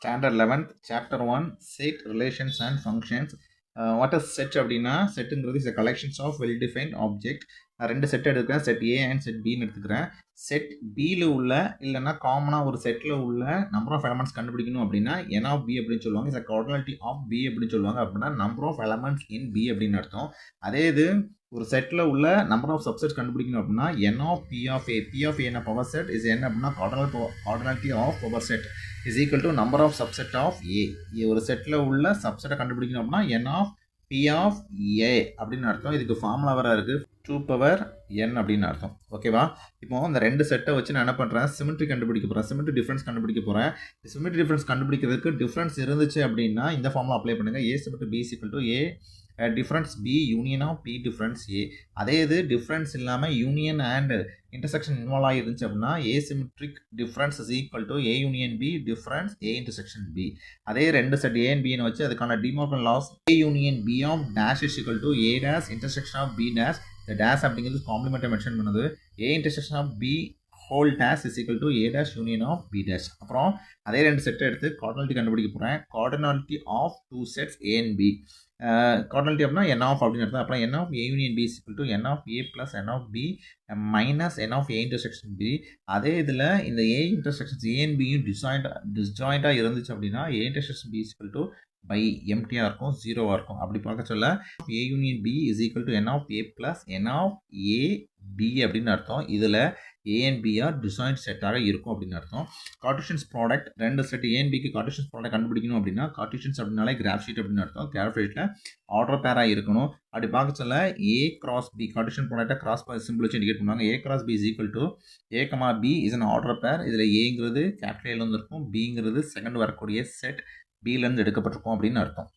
Standard 11th, Chapter 1, Set, Relations and Functions. What is set அப்படின்னா செட்டுங்கிறது is collections of well defined object. ரெண்டு set எடுக்கிறேன், set A and set பின்னு எடுத்துக்கிறேன். Set பியில் உள்ள இல்லைன்னா காமனாக ஒரு செட்டில் உள்ள நம்பர் ஆஃப் எலமெண்ட்ஸ் கண்டுபிடிக்கணும் அப்படின்னா என் ஆஃப் பி அப்படின்னு சொல்லுவாங்க. இஸ் கார்டினாலிட்டி ஆஃப் பி அப்படின்னு சொல்லுவாங்க. அப்படின்னா number of elements in B அப்படின்னு அர்த்தம். அதே இது ஒரு செட்டில் உள்ள நம்பர் ஆஃப் சப்செட் கண்டுபிடிக்கணும் அப்படின்னா n of P of A. P of A power set is என்ன அப்படின்னா cardinality of power set is equal to number of subset of A. ஒரு செட்டில் உள்ள சப்செட்டை கண்டுபிடிக்கணும் அப்படின்னா n of P of A அப்படின்னு அர்த்தம். இதுக்கு ஃபார்முலா வர இருக்குது 2 power n அப்படின்னு அர்த்தம். ஓகேவா? இப்போ இந்த ரெண்டு செட்டை வச்சு நான் என்ன பண்ணுறேன், சிமெட்ரி கண்டுபிடிக்க போகிறேன், சிமெட்ரி டிஃப்ரென்ஸ் கண்டுபிடிக்க போகிறேன். சிமெட்ரி டிஃப்ரென்ஸ் கண்டுபிடிக்கிறதுக்கு டிஃப்ரென்ஸ் இருந்துச்சு அப்படின்னா இந்த ஃபார்முலா அப்ளை பண்ணுங்கள். A symmetry B equal to A difference B union of B difference A. அதே இது டிஃப்ரென்ஸ் இல்லாமல் யூனியன் அண்ட் இன்டர்செக்ஷன் இன்வால்வ் ஆகிருந்துச்சு அப்படின்னா A symmetric difference is equal to A union B difference A intersection B. அதே ரெண்டு set A and பின்னு வச்சு அதுக்கான De Morgan laws A union B of dash is equal to A dash intersection of B dash. இந்த dash அப்படிங்கிறது காம்ப்ளிமெண்ட்டை mention பண்ணுது. ஏ intersection of B whole dash is equal to A dash union of B dash. அப்புறம் அதே ரெண்டு செட்டை எடுத்து cardinality கண்டுபிடிக்க போகிறேன். Cardinality of two sets A and B. Cardinality அப்படின்னா என் ஆஃப் அப்படின்னு அர்த்தம். அப்புறம் n of A union B is equal to n of A plus n of B minus n of A intersection B. அதே இதில் இந்த ஏ intersections A and பியும் டிஸ்ஜாயிண்டாக இருந்துச்சு அப்படின்னா A intersection B is equal to phi எம்டியாக இருக்கும், ஜீரோவாக இருக்கும். அப்படி பார்க்க சொல்ல A union B is equal to n of A plus n of A B அப்படின்னு அர்த்தம். இதில் A and B are disjoint செட்டாக இருக்கும் அப்படின்னு அர்த்தம். கார்ட்டீசியன்ஸ் ப்ராடக்ட் ரெண்டு செட் ஏ அண்ட் பிக்கு கார்ட்டீசியன்ஸ் ப்ராடக்ட் கண்டுபிடிக்கணும் அப்படின்னா கார்ட்டீசியன்ஸ் அப்படின்னாலே கிராஃப் ஷீட் அப்படின்னு அர்த்தம். கிராஃப் ஷீட்டில் ஆர்டர் பேராக இருக்கணும். அப்படி பார்க்க சொல்ல ஏ கிராஸ் பி கார்ட்டீசியன் ப்ராடக்ட்டை கிராஸ் சிம்பிள் வச்சு இண்டிகேட் பண்ணுவாங்க. A cross B is equal to A comma B is an order pair. இதில் ஏங்கிறது கேபிட்டல் ஏலேருந்து இருக்கும், பிங்கிறது செகண்ட் வரக்கூடிய செட் பிலேருந்து எடுக்கப்பட்டிருக்கும் அப்படின்னு அர்த்தம்.